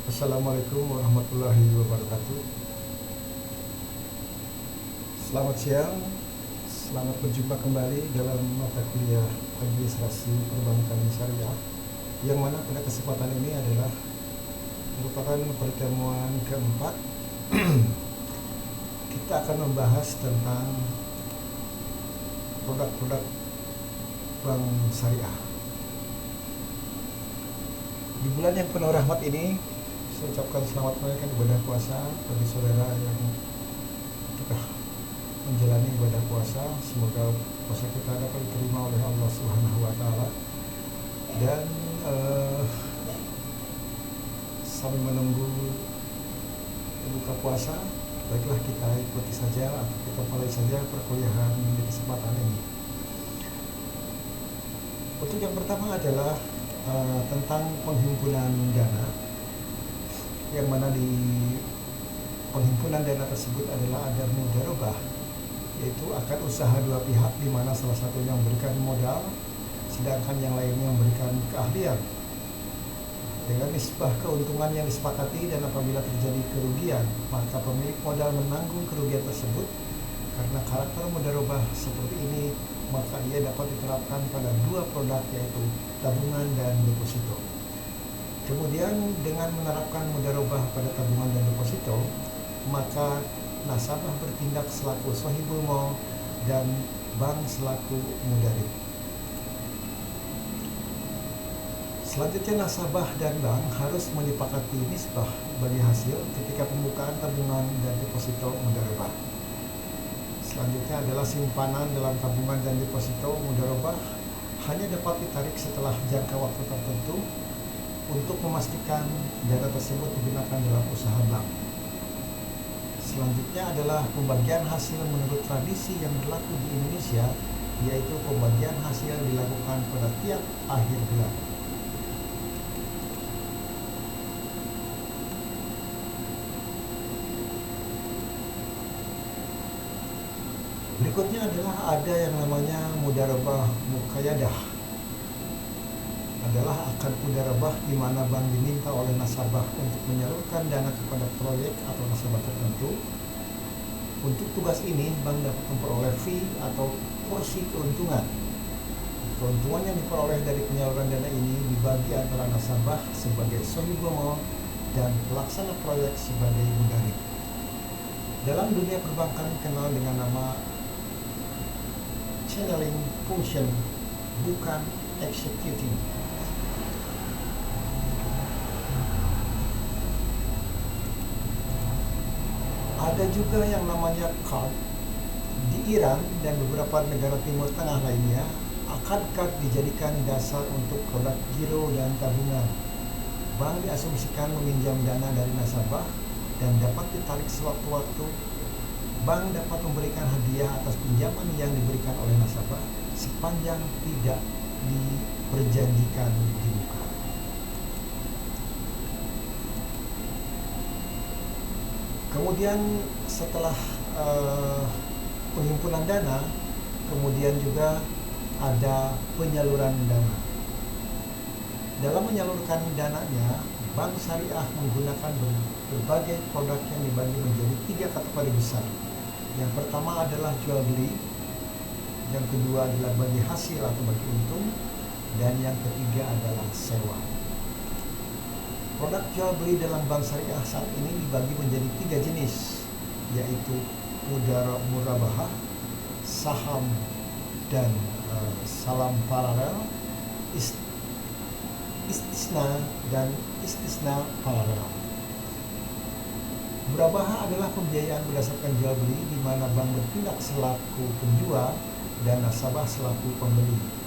Assalamualaikum warahmatullahi wabarakatuh. Selamat siang, selamat berjumpa kembali dalam mata kuliah Administrasi Perbankan Syariah, yang mana pada kesempatan ini adalah merupakan pertemuan keempat. Kita akan membahas tentang produk-produk bank syariah. Di bulan yang penuh rahmat ini, saya ucapkan selamat menunaikan ibadah puasa bagi saudara yang telah menjalani ibadah puasa. Semoga puasa kita dapat diterima oleh Allah Subhanahu wa taala. Dan sambil menunggu buka puasa, baiklah kita ikuti saja atau kita mulai saja perkuliahan di kesempatan ini. Untuk yang pertama adalah tentang penghimpunan dana, yang mana di penghimpunan dana tersebut adalah ada mudharabah, yaitu akan usaha dua pihak, di mana salah satunya memberikan modal sedangkan yang lainnya memberikan keahlian dengan nisbah keuntungan yang disepakati. Dan apabila terjadi kerugian, maka pemilik modal menanggung kerugian tersebut. Karena karakter mudharabah seperti ini, maka ia dapat diterapkan pada dua produk, yaitu tabungan dan deposito. Kemudian dengan menerapkan mudharabah pada tabungan dan deposito, maka nasabah bertindak selaku shahibul mal dan bank selaku mudarib. Selanjutnya, nasabah dan bank harus menyepakati nisbah bagi hasil ketika pembukaan tabungan dan deposito mudharabah. Selanjutnya adalah simpanan dalam tabungan dan deposito mudharabah hanya dapat ditarik setelah jangka waktu tertentu untuk memastikan dana tersebut digunakan dalam usaha bank. Selanjutnya adalah pembagian hasil menurut tradisi yang berlaku di Indonesia, yaitu pembagian hasil dilakukan pada tiap akhir bulan. Berikutnya adalah ada yang namanya mudharabah muqayyadah. Adalah akad mudharabah di mana bank diminta oleh nasabah untuk menyalurkan dana kepada proyek atau nasabah tertentu. Untuk tugas ini, bank dapat memperoleh fee atau porsi keuntungan. Keuntungan yang diperoleh dari penyaluran dana ini dibagi antara nasabah sebagai shahibul mal dan pelaksana proyek sebagai mudarib. Dalam dunia perbankan kenal dengan nama channeling function, bukan executing. Ada juga yang namanya card. Di Iran dan beberapa negara Timur Tengah lainnya, akad card dijadikan dasar untuk produk giro dan tabungan. Bank diasumsikan meminjam dana dari nasabah dan dapat ditarik sewaktu-waktu. Bank dapat memberikan hadiah atas pinjaman yang diberikan oleh nasabah sepanjang tidak diperjanjikan di muka. Kemudian setelah penghimpunan dana, kemudian juga ada penyaluran dana. Dalam menyalurkan dananya, bank syariah menggunakan berbagai produk yang dibagi menjadi 3 kategori besar. Yang pertama adalah jual beli, yang kedua adalah bagi hasil atau bagi untung, dan yang ketiga adalah sewa. Produk jual beli dalam bank syariah saat ini dibagi menjadi 3 jenis, yaitu murabahah, saham, dan salam paralel, istisna, dan istisna paralel. Murabahah adalah pembiayaan berdasarkan jual beli, di mana bank bertindak selaku penjual dan nasabah selaku pembeli.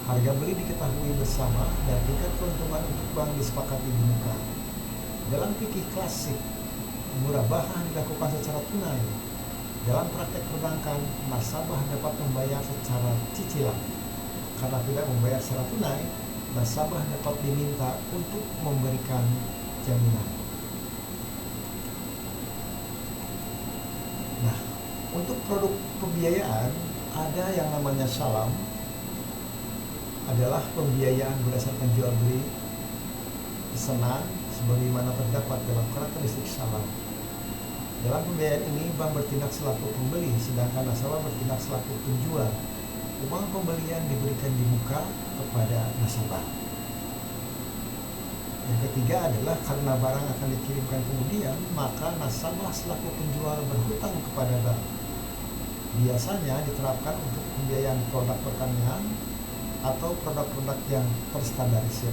Harga beli diketahui bersama dan tingkat keuntungan untuk bank disepakati di muka. Dalam fikih klasik, murabahah dilakukan secara tunai. Dalam praktek perbankan, nasabah dapat membayar secara cicilan. Karena tidak membayar secara tunai, nasabah dapat diminta untuk memberikan jaminan. Nah, untuk produk pembiayaan ada yang namanya salam, adalah pembiayaan berdasarkan jual beli pesanan sebagaimana terdapat dalam karakteristik salam. Dalam pembiayaan ini, bank bertindak selaku pembeli, sedangkan nasabah bertindak selaku penjual. Uang pembelian diberikan di muka kepada nasabah. Yang ketiga adalah karena barang akan dikirimkan kemudian, maka nasabah selaku penjual berhutang kepada bank. Biasanya diterapkan untuk pembiayaan produk pertanian atau produk-produk yang terstandarisir.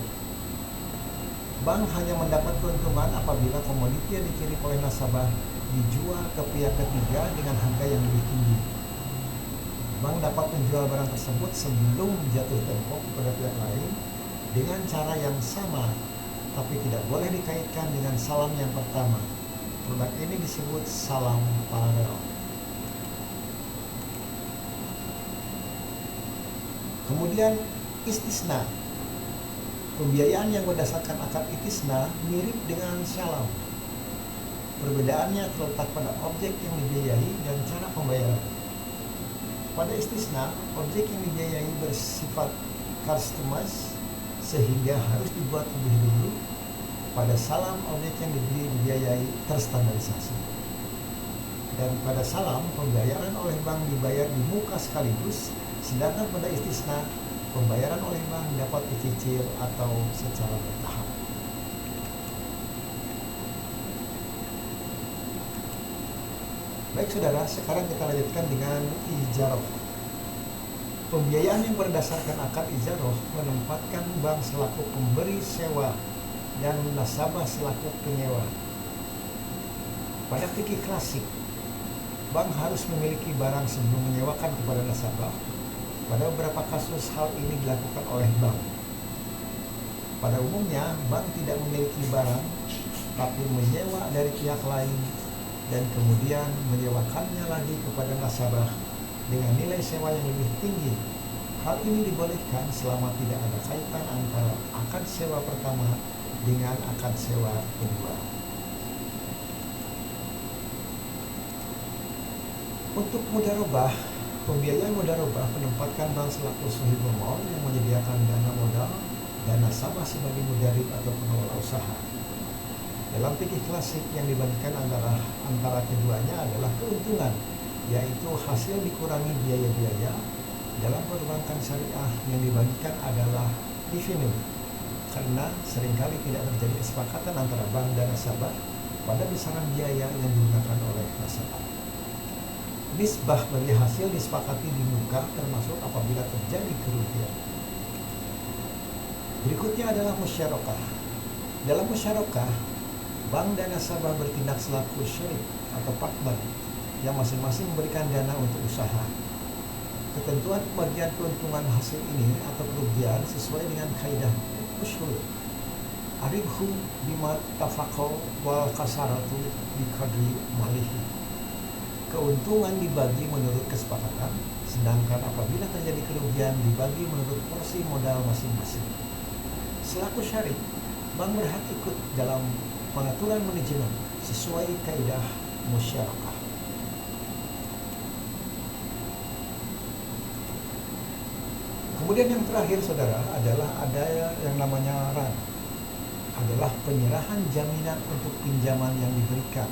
Bank hanya mendapat keuntungan apabila komoditi yang dikirim oleh nasabah dijual ke pihak ketiga dengan harga yang lebih tinggi. Bank dapat menjual barang tersebut sebelum jatuh tempo kepada pihak lain dengan cara yang sama, tapi tidak boleh dikaitkan dengan salam yang pertama. Produk ini disebut salam paralel. Kemudian istisna. Pembiayaan yang berdasarkan akad istisna mirip dengan salam. Perbedaannya terletak pada objek yang dibiayai dan cara pembayaran. Pada istisna, objek yang dibiayai bersifat customized sehingga harus dibuat lebih dulu. Pada salam, objek yang dibiayai terstandarisasi. Dan pada salam, pembayaran oleh bank dibayar di muka sekaligus, sedangkan pada istisna, pembayaran oleh bank dapat dicicil atau secara bertahap. Baik saudara, sekarang kita lanjutkan dengan ijaroh. Pembiayaan yang berdasarkan akad ijaroh menempatkan bank selaku pemberi sewa dan nasabah selaku penyewa. Pada fikih klasik, bank harus memiliki barang sebelum menyewakan kepada nasabah. Pada beberapa kasus hal ini dilakukan oleh bank. Pada umumnya, bank tidak memiliki barang, tapi menyewa dari pihak lain dan kemudian menyewakannya lagi kepada nasabah dengan nilai sewa yang lebih tinggi. Hal ini dibolehkan selama tidak ada kaitan antara akad sewa pertama dengan akad sewa kedua. Untuk mudharabah, pembiayaan mudharabah menempatkan bank selaku sahibul maul yang menyediakan dana modal dan nasabah sebagai mudarib atau pengelola usaha. Dalam fikih klasik yang dibandingkan antara keduanya adalah keuntungan, yaitu hasil dikurangi biaya-biaya. Dalam perbankan syariah yang dibagikan adalah revenue, karena seringkali tidak terjadi kesepakatan antara bank dan nasabah pada besaran biaya yang digunakan oleh nasabah. Nisbah bagi hasil disepakati di muka termasuk apabila terjadi kerugian. Berikutnya adalah musyarakah. Dalam musyarakah, bank dan nasabah bertindak selaku syarik atau partner yang masing-masing memberikan dana untuk usaha. Ketentuan pembagian keuntungan hasil ini atau kerugian sesuai dengan kaidah ushul. Aribhu bima tafaqaw wal kasaratu biqadri malihi. Keuntungan dibagi menurut kesepakatan, sedangkan apabila terjadi kerugian dibagi menurut porsi modal masing-masing. Selaku syarik, bank berhak ikut dalam pengaturan manajemen sesuai kaidah musyarakah. Kemudian yang terakhir saudara adalah ada yang namanya ran, adalah penyerahan jaminan untuk pinjaman yang diberikan.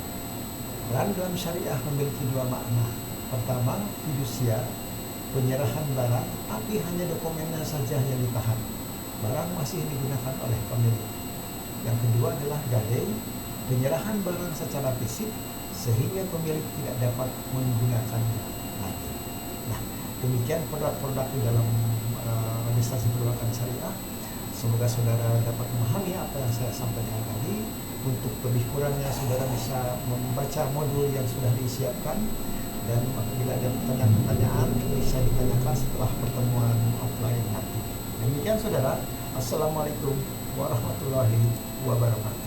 Ran dalam syariah memiliki dua makna. Pertama, fidusia, penyerahan barang tapi hanya dokumennya saja yang ditahan. Barang masih digunakan oleh pemilik. Yang kedua adalah gadai, penyerahan barang secara fisik sehingga pemilik tidak dapat menggunakannya lagi. Nah, demikian produk-produk di dalam administrasi perbankan syariah. Semoga saudara dapat memahami apa yang saya sampaikan tadi. Untuk lebih kurangnya saudara bisa membaca modul yang sudah disiapkan, dan apabila ada pertanyaan-pertanyaan bisa ditanyakan setelah pertemuan offline nanti. Demikian saudara. Assalamualaikum warahmatullahi wabarakatuh.